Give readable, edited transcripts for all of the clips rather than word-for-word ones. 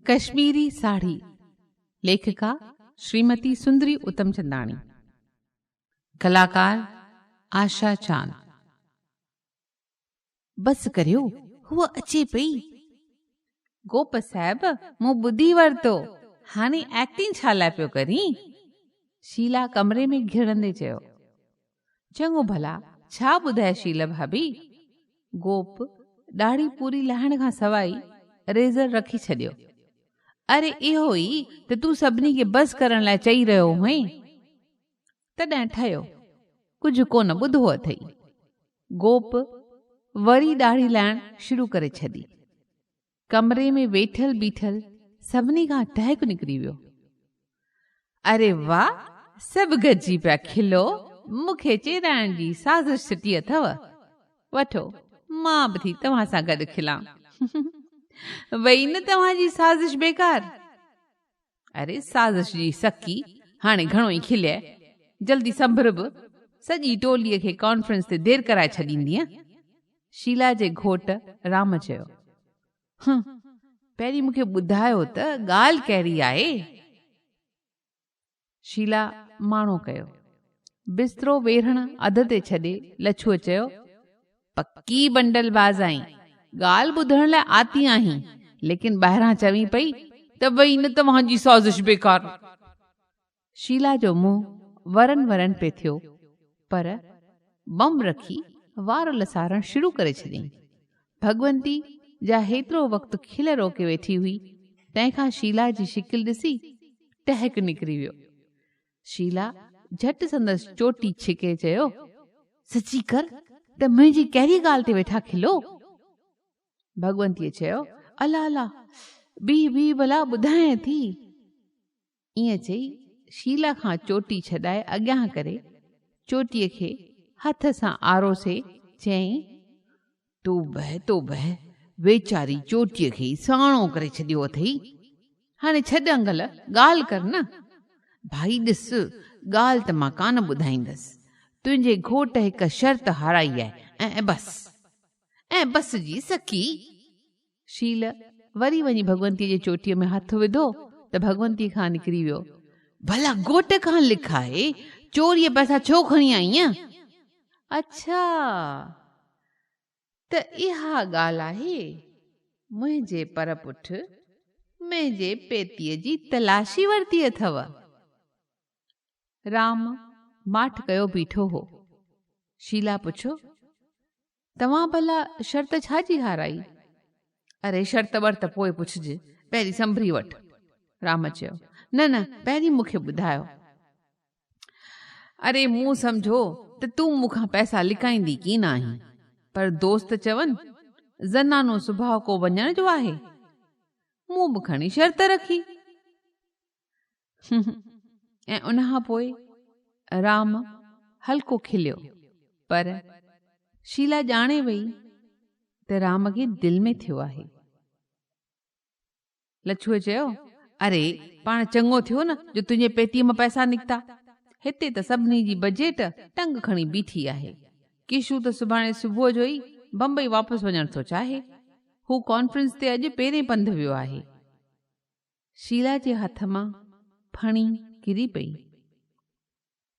कश्मीरी साड़ी, लेखिका श्रीमती सुंदरी उत्तमचंदाणी, कलाकार आशा चांद। बस करियो, हुआ अचे पई। गोप साहब, मूं ॿुधी वरितो, हाणे एक्टिंग छा लाइ पियो करी? शीला कमरे में घिड़ंदे चयो। चङो भला, छा ॿुधाए शीला भाभी? गोप ॾाढ़ी पूरी लहण खां सवाइ रेज़र रखी छॾियो। अरे इहो ई त तूं सभिनी खे बस करण लाइ चई रहियो हुएं। तॾहिं ठहियो, कुझु कोन ॿुधो अथई। गोप वरी ॾाढ़ी लाइण शुरू करे छॾी। कमरे में वेठल बीठल सभिनी खां टहिक निकिरी वियो। अरे वाह, सभु गॾिजी पिया खिलो। मूंखे चेराइण जी साज़िश सिटी अथव। वठो, मां बि थी तव्हां सां गॾु खिलां। वई न तव्हांजी साज़िश बेकार। अरे साज़िश जी सकी, हाणे घणो ई खिलिय। जल्दी संभर बि, सॼी टोलीअ खे कॉन्फ्रेंस ते देर कराए छॾींदीअ। शीला जे घोट राम चयो। पहिरीं मूंखे ॿुधायो त ॻाल्हि कहिड़ी आहे। शीला माणो कयो। बिस्तरो वेढ़ण अध ते छॾे लछूअ चयो, पक्की बंडल बाज़ आहीं। ॻाल्हि ॿुधण लाइ आती आहीं, लेकिन ॿाहिरां चवी पई त वई न तव्हांजी साज़िश बेकार। शीला जो मुंहुं वरन वरन पे थियो, पर बम रखी वार लसारण शुरू करे छॾियईं। भगवंती जा हेतिरो वक़्तु खिल रोके वेठी हुई, तंहिंखां शीला जी शिकिल ॾिसी टहिक निकिरी वियो। शीला झटि संदसि चोटी छिके चयो, सची कर त मुंहिंजी कहिड़ी ॻाल्हि ते वेठा खिलो? भगवंतीअ चयो, अला अला, बी भला ॿुधाए थी। ईअं चई शीला खां चोटी छॾाए अॻियां करे चोटीअ खे हथ सां आरोसे चयईं, तो बह वेचारी चोटीअ खे साणो करे छॾियो अथई। हाणे छॾ अंगल, ॻाल्हि कर न। भाई ॾिस, ॻाल्हि त मां कान ॿुधाईंदसि। तुंहिंजे घोट हिकु शर्त हाराई आहे, ऐं बस जी सकी। शील वरी वञी भगवंतीअ जे चोटीअ में हथ विधो त भगवंती खां निकिरी वियो, भला घोट खां लिखाए चोरीअ पैसा छो खणी आईं? अच्छा, त इहा ॻाल्हि आहे। मुंहिंजे पर पुठ मुंहिंजे पेतीअ जी तलाशी वरिती अथव। राम माठ कयो बीठो हो। शीला पुछो, तव्हां भला शर्त छा जी हाराई? अरे शर्त वर्त पोइ पुछजे, पहिरीं संभरी वठ। राम चयो, न पहिरीं मूंखे ॿुधायो। अरे मूं सम्झो त तूं मूंखां पैसा लिकाईंदी की न आहीं, पर दोस्त चवनि ज़नानो सुभाउ को वञण जो आहे। मूं बि खणी शर्त रखी। ऐं उनखां पोइ राम हल्को खिलियो, पर शीला ॼाणे वई त राम खे दिल में थियो आहे। लछूअ चयो, अरे पाण चङो थियो न जो तुंहिंजे पेतीअ मां पैसा निकिता। हिते त सभिनी जी बजेट टंग खणी बीठी आहे। किशू त सुभाणे सुबुह जो ई बम्बई वापसि वञण थो चाहे। हू कॉन्फ्रेंस ते अॼु पहिरें पंधु वियो आहे। शीला जे हथ मां फणी किरी पई।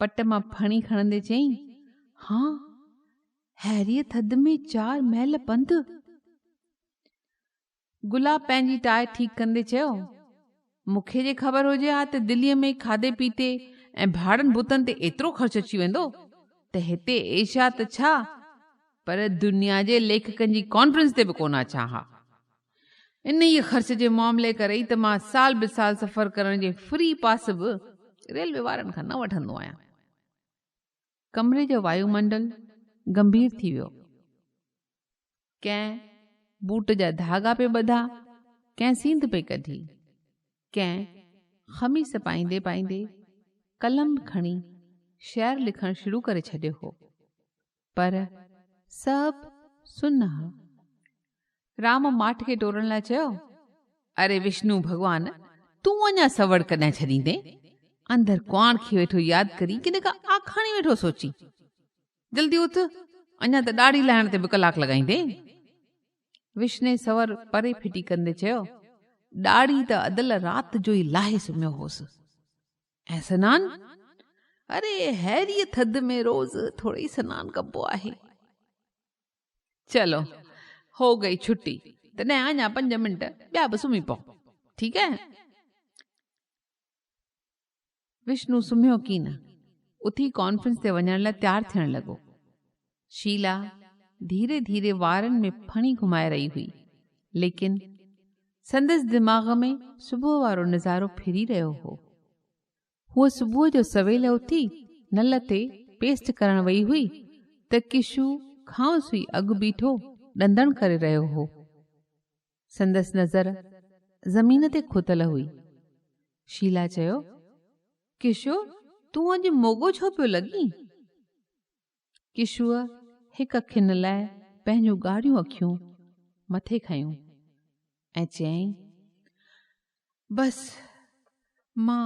पट मां फणी खणंदे चयईं, हाँ, हैरीअ थधि में 4 मैल पंधु। गुलाब पंहिंजी टाई ठीकु कंदे चयो, मूंखे जे ख़बर हुजे हा त दिल्लीअ में खाधे पीते ऐं भाड़नि भुतनि ते एतिरो ख़र्च अची वेंदो त हिते एशिया त छा, पर दुनिया जे लेखकनि जी कॉन्फ्रेंस ते बि कोन अचां हा। इन ई ख़र्च जे मामले करे ई त मां साल बिसाल सफ़र करण जे फ्री पास बि रेलवे वारनि खां न वठंदो आहियां। कमरे जो वायुमंडल गंभीर थी वियो। कंहिं बूट जा धागा पे ॿधा, कंहिं सींध पे कढी, कंहिं खमीस पाईंदे पाईंदे कलम खणी शेर लिखण शुरू करे छॾियो हो, पर सभु सुन हा। राम माठ खे टोरण लाइ चयो, अरे विष्णु भगवान, तूं अञा सवड़ कॾहिं छॾींदे? अंदर कुआण खे वेठो यादि करी कि न का आखाणी वेठो सोची। जल्दी उथ, अञा त ॾाढ़ी लाहिण ते बि कलाक लॻाईंदे। विष्णु सवर परे फिटी कंदे चयो, ॾाढ़ी त अदल रात जो ई लाहे सुम्हियो होसि। ऐं सनान, अरे हैरीअ थधि में रोज़ थोरो ई सनान कबो आहे। चलो हो गई छुट्टी, तॾहिं अञा 5 मिंट ॿिया बि सुम्ही पओ, ठीकु है। विष्णु सुम्हियो की न, उथी कॉन्फ्रेंस ते वञण लाइ तैयार थियण लॻो। शीला धीरे धीरे वारनि में फणी घुमाए रही हुई, लेकिन संदसि दिमाग़ में सुबुह वारो नज़ारो फिरी रहियो हो। हूअ सुबुह जो सवेल उथी नल ते पेस्ट करण वई हुई त किशू खां सुई अॻु बीठो ॾंदण करे रहियो हो। संदसि नज़र ज़मीन ते खुतल हुई। शीला चयो, किशू तूं अॼु मोगो छो पियो लॻी? किशूअ हिकु खिन लाइ पंहिंजूं ॻाढ़ियूं अखियूं मथे खयूं ऐं चयईं, बस मां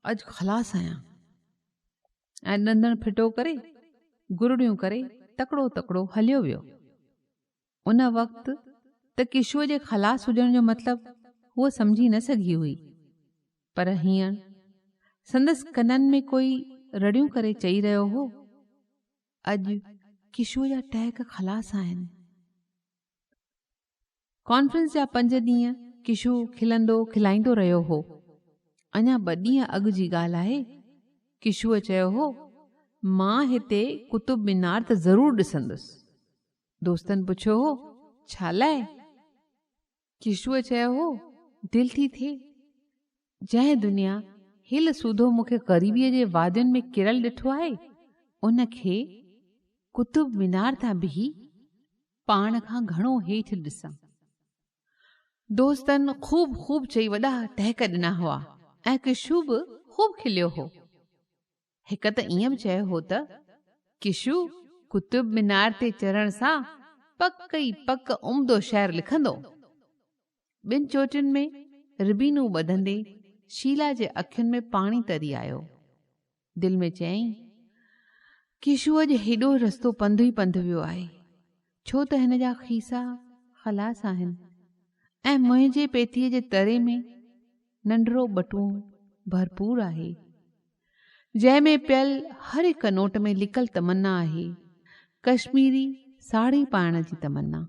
अॼु ख़लास आहियां। ऐं ॾंदण फिटो करे गुरड़ियूं करे तकड़ो तकड़ो हलियो वियो। उन वक़्तु त किशूअ जे ख़लास हुजण जो मतिलबु हूअ सम्झी न सघी हुई, पर हींअर संदसि कननि में कोई रड़ियूं करे चई रहियो हो, अॼु किशूअ जा टहक ख़लास आहिनि। कॉन्फ्रेंस जा 5 ॾींहं किशू खिलंदो खिलाईंदो रहियो हो। अञा 2 ॾींहं अॻु जी ॻाल्हि आहे। किशूअ चयो हो, मां हिते कुतुब मीनार त ज़रूरु ॾिसंदुसि। दोस्तनि पुछियो हो, छा लाइ? किशूअ चयो हो, दिलि थी थिए जंहिं दुनिया हिल सूधो मूंखे ग़रीबीअ जे वादियुनि में किरल ॾिठो आहे, उनखे कुतुब मीनार तां बिही पाण खां घणो हेठि ॾिसां। दोस्तनि खूब चई वॾा टहक ॾिना हुआ ऐं किशू बि खूब खिलियो हो। हिक त ईअं बि चयो हो त किशू कुतुब मीनार ते चढ़ण सां पक ई पक उम्दो शहर लिखंदो। 2 चोटियुनि में रिबीनूं ॿधंदे शीला जे अखियुनि में पाणी तरी आयो। दिल में चयईं, किशूअ जो हेॾो रस्तो पंधु ई पंधु वियो आहे, छो त हिन जा खीसा ख़लास आहिनि ऐं मुंहिंजे पेतीअ जे तरे में नंढड़ो बटुओ भरपूर आहे, जंहिंमें पियल हर हिक नोट में लिकल तमन्ना आहे, कश्मीरी साड़ी पाइण जी तमन्ना।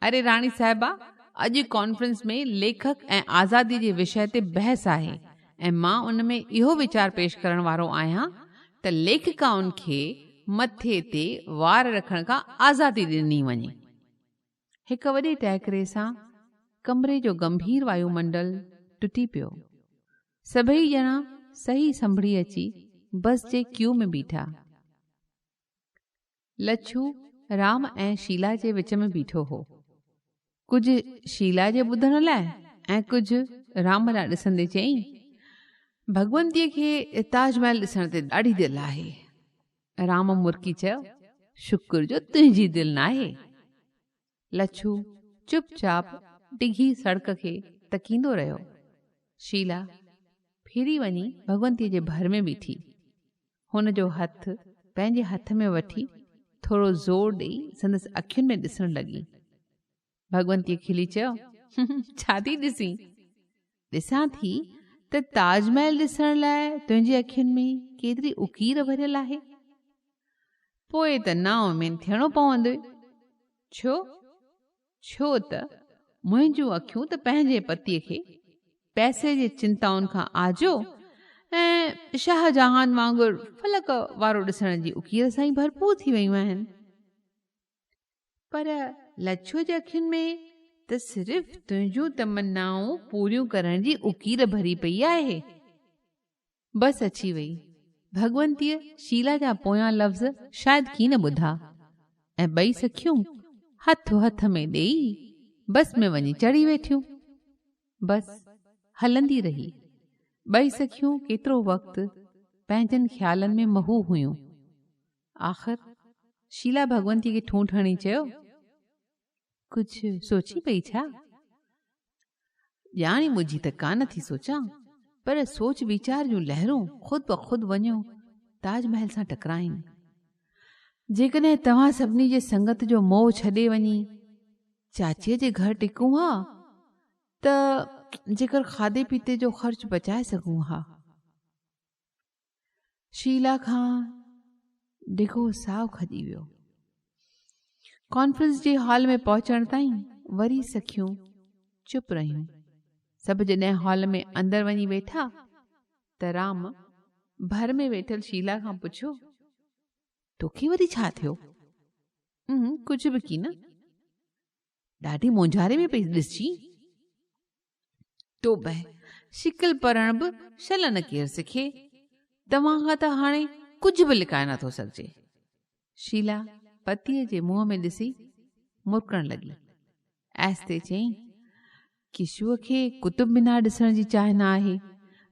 अरे राणी साहिबा, अॼु कॉन्फ्रेंस में लेखक ऐं आज़ादी जे विषय ते बहस आहे ऐं मां उन में इहो वीचार पेश करण वारो आहियां त लेखिकाउनि खे मथे ते वार रखण खां आज़ादी ॾिनी वञे। हिक वॾे टहकरे सां कमरे जो गंभीर वायुमंडल टुटी पियो। सभई ॼणा सही संभड़ी अची बस जे क्यू में बीठा। लच्छू राम ऐं शीला जे विच में बीठो हो, कुझु शीला जे ॿुधण लाइ ऐं कुझु राम लाइ ॾिसंदे चयईं, भगवंतीअ खे ताजमहल ॾिसण ते ॾाढी दिलि आहे। राम मुर्की चयो, शुक्र जो तुंहिंजी दिलि न आहे। लच्छू चुपचाप डिघी सड़क खे तकींदो रहियो। शीला फिरी वञी भगवंतीअ जे भर में बीठी। हुन जो हथ पंहिंजे हथ में वठी थोरो ज़ोर ॾेई संदसि अखियुनि में ॾिसण लॻी। भगवंतीअ खिली चयो, छा थी ॾिसी? ॾिसां थी त ताजमहल ॾिसण लाइ तुंहिंजी अखियुनि में केतिरी उकीर भरियल आहे। पोइ त नाउमीद थियणो पवंदो। छो त मुंहिंजूं अखियूं त पंहिंजे पतीअ खे पैसे जे चिंताउनि खां आजो ऐं शाहजहान वांगुरु फलक वारो ॾिसण जी उकीर सां ई भरपूर थी वयूं आहिनि। पर लच्छूअ जे अखियुनि में त सिर्फ़ तुंहिंजूं तमन्नाऊं पूरियूं करण जी उकीर भरी पई आहे। बस अची वई। भगवंतीअ शीला जा पोयां लफ़्ज़ शायदि की न ॿुधा ऐं 2 सखियूं हथो हथ में ॾेई बस में वञी चढ़ी वेठियूं। बस हलंदी रही। 2 सखियूं केतिरो वक़्तु पंहिंजनि ख़्यालनि में महू हुयूं। आख़िर शीला भगवंतीअ खे ठूंठ हणी चयो, कुझु सोची पई छा? ॼाणी मुझी त कान थी सोचां, पर सोच वीचार जूं लहरूं खुद ब खुद वञो ताजमहल सां टकराइनि। जेकॾहिं तव्हां सभिनी जे संगत जो मोह छॾे वञी चाचीअ जे घर टिकूं हा त जेकर खाधे पीते जो ख़र्च बचाए सघूं हा। शीला खां डिघो साहु खॼी वियो। कॉन्फ्रेंस जे हॉल में पहुचण ताईं वरी सखियूं चुप रहियूं। सभु जॾहिं हॉल में अंदर वञी वेठा त राम भर में वेठल शीला खां पुछियो, तोखे वरी छा थियो? कुझु बि की न, ॾाढी मोंझारे में पई ॾिसजी। तो बह शिकिल पढ़ण बि शल न केरु सिखे, तव्हां खां त हाणे कुझु बि लिकाए नथो सघिजे। शीला पतीअ जे मुंहं में ॾिसी मुरकण लॻी। ऐस्ते चयईं, किशुअ खे कुतुब मीनार ॾिसण जी चाह न आहे,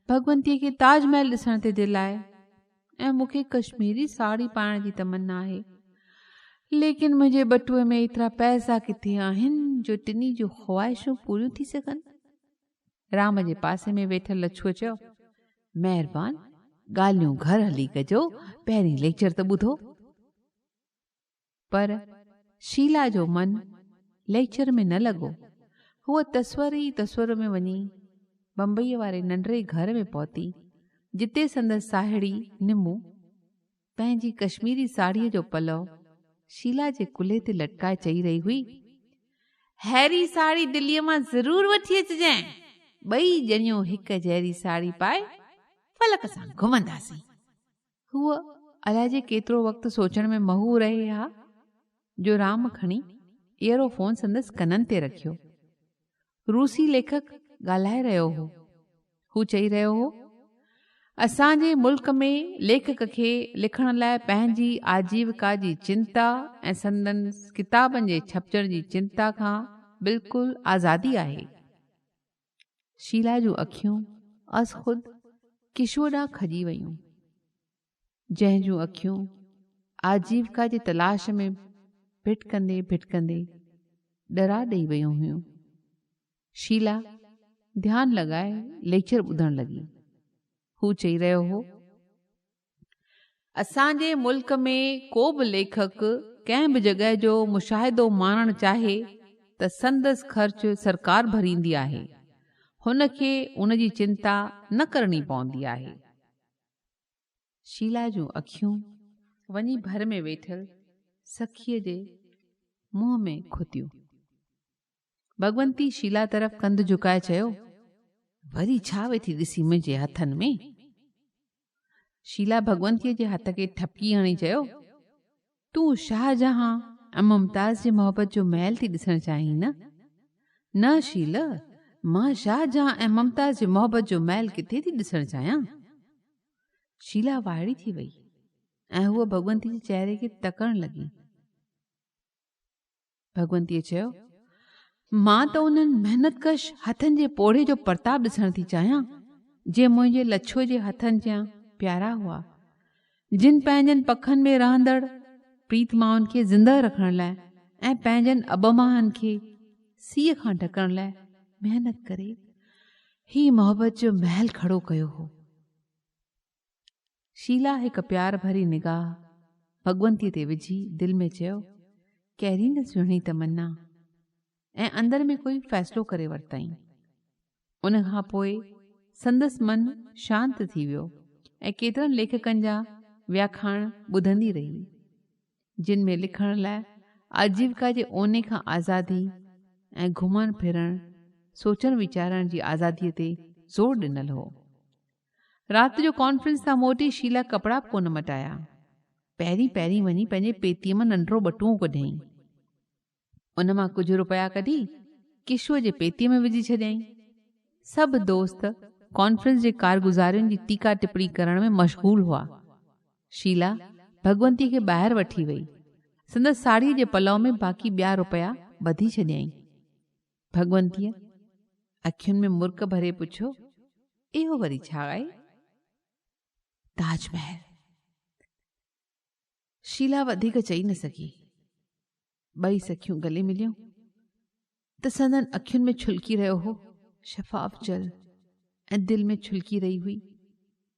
भगवंतीअ खे ताजमहल ॾिसण ते दिलि आहे, ऐं मूंखे कश्मीरी साड़ी पाइण जी तमन्ना आहे, लेकिन मुंहिंजे बटुए में एतिरा पैसा किथे आहिनि जो टिनी जूं ख़्वाहिशूं पूरियूं थी सघनि। राम जे पासे में वेठल लछुअ चयो, महिरबानी ॻाल्हियूं घर हली कजो, पहिरीं लेक्चर त ॿुधो। पर शीला जो मन लेक्चर में न लॻो। हूअ तस्वर में वञी बम्बईअ वारे नंढड़े घर में पहुती, जिते संदसि साहेड़ी निमू पंहिंजी कश्मीरी साड़ीअ जो पलव शीला जे कुल्हे ते लटकाए चई रही हुई, हैरी साड़ी दिल्लीअ मां ज़रूर वठी अचिजांइ, ॿई ॼणियूं हिक जहिड़ी साड़ी पाए फलक सां घुमंदासीं। हूअ अलाए जे केतिरो वक़्तु सोचण में महू रहे हा जो राम खणी इयरोफोन संदसि कननि ते रखियो। रूसी लेखक ॻाल्हाए रहियो हो। हू चई रहियो हो, असांजे मुल्क में लेखक खे लिखण लाइ पंहिंजी आजीविका जी चिंता ऐं संदसि किताबनि जे छपजण जी चिंता खां बिल्कुलु आज़ादी आहे। शीला जूं अखियूं अस ख़ुद किशोर ॾांहुं खॼी वयूं, जंहिंजूं अखियूं आजीविका जी तलाश में भिटकंदे भिटकंदे डरा ॾेई वयूं हुयूं। शीला ध्यानु लॻाए लेक्चर ॿुधण लॻी। हू चई रहियो हो, असांजे मुल्क में को बि लेखक कंहिं बि जॻह जो मुशाहिदो माणणु चाहे त संदसि ख़र्च सरकार भरींदी आहे, हुन खे उन जी चिंता न करणी पवंदी आहे। शीला जूं अखियूं वञी भर में वेठल सखीअ जे मुंहं में खुतियूं। भगवंती शीला तरफ़ कंधु झुकाए चयो, वरी छा वेठी ॾिसी मुंहिंजे हथनि में? शीला भगवंतीअ जे हथ खे ठपकी हणी चयो, तूं शाहजहां ऐं मुमताज़ जे मोहब्बत जो महल थी ॾिसण चाहीं न? न शील, मां शाहजहां ऐं मुमताज़ जे मोहब्बत जो महल किथे थी ॾिसण चाहियां। शीला वाइड़ी थी वई ऐं हूअ भगवंती जे चेहरे खे तकण लॻी। भगवंतीअ चयो, मां त उन्हनि महिनतकश हथनि जे पोढ़े जो प्रताप ॾिसण थी चाहियां, जे मुंहिंजे लछुअ जे हथनि जा प्यारा हुआ, जिन पंहिंजनि पखनि में रहंदड़ प्रीत माउनि खे ज़िंदह रखण लाइ ऐं पंहिंजनि अबमाहनि खे सीअ खां ढकण लाइ महिनत करे ही मोहब्बत जो महल खड़ो कयो हो। शीला हिक प्यार भरी निगाह भगवंतीअ ते विझी दिल में चयो, कहिड़ी न सुहिणी तमन्ना, ऐं अंदर में कोई फ़ैसिलो करे वरितई। उन खां पोइ संदसि मन शांत थी वियो ऐं केतिरनि लेखकनि जा व्याख्यान ॿुधंदी रही, जिन में लिखण लाइ आजीविका जे ओने खां आज़ादी ऐं घुमण फिरण सोचण वीचारण जी आज़ादीअ ते ज़ोर ॾिनल हो। राति जो कॉन्फ्रेंस तां मोटी शीला कपिड़ा कोन मटाया। पहिरीं वञी पंहिंजे पेतीअ मां नंढड़ो बटुओ कढियईं। उन मां कुझु रुपया कढी किशुअ जे पेतीअ में विझी छॾियईं। सभु दोस्त कॉन्फ्रेंस जे कारगुज़ारियुनि जी टीका टिप्पणी करण में मशगूल हुआ। शीला भगवंती खे ॿाहिरि वठी वई। संदसि साड़ीअ जे पलव में बाक़ी ॿिया रुपया ॿधी छॾियईं। भगवंतीअ अखियुनि में मुर्क भरे पुछियो, इहो वरी छा आहे? ताजमहल। शीला वधीक चई न सघी। ॿई सखियूं गले मिलियूं त संदन अखियुनि में छुलकी रहियो हो शफ़ाफ जल, ऐं दिल में छुलकी रही हुई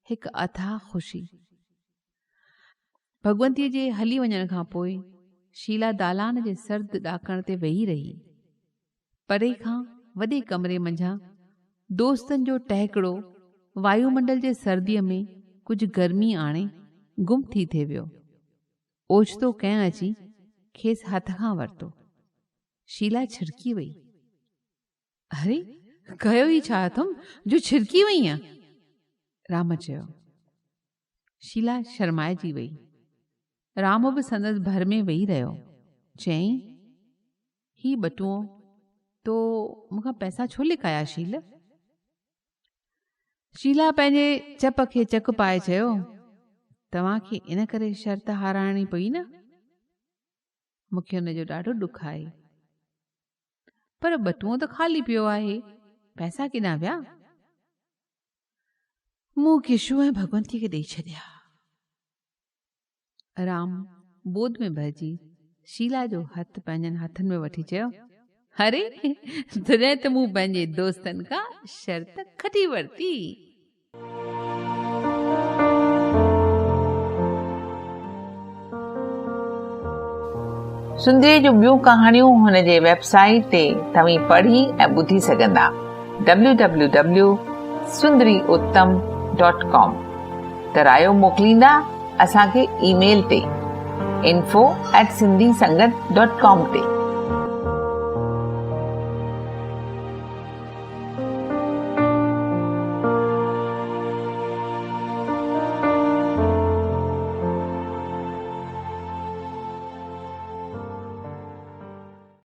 हिकु अथाह ख़ुशी। भगवंतीअ जे हली वञण खां पोइ शीला दालान जे सर्द ॾाकण ते वेही रही। परे खां वॾे कमरे मंझां दोस्तनि जो टहिकड़ो वायुमंडल जे सर्दीअ में कुझु गर्मी आणे गुम थी थिए वियो। ओचितो कंहिं अची खेसि हथ खां वरितो। शीला छिड़की वई। अरे कयो ई छा अथम जो छिड़की वई आहे? राम चयो। शीला शर्माइजी वई। राम बि संदसि भर में वेही रहियो। चयईं, ही बटुओ तो मूंखां पैसा छो लिकाया शील? शीला पंहिंजे चप खे चक पाए चयो, तव्हांखे इन करे शर्त हाराइणी पई न? मूंखे हुनजो ॾाढो ॾुख आहे, पर बटुओ त ख़ाली पियो आहे, पैसा केॾां विया? मूं किशू ऐं भगवंती खे ॾेई छॾिया। राम बोध में भरिजी शीला जो हथ पंहिंजनि हथनि में वठी चयो, अरे तॾहिं त मूं पंहिंजे दोस्तनि खां शर्त खटी वरिती। सुंदरी जूं ॿियूं कहाणियूं हुन जे वेबसाइट ते तव्हीं पढ़ी ऐं ॿुधी सघंदा www.sundariuttam.com। त रायो मोकिलींदा असांखे ईमेल ते info@sindhisangat.com ते।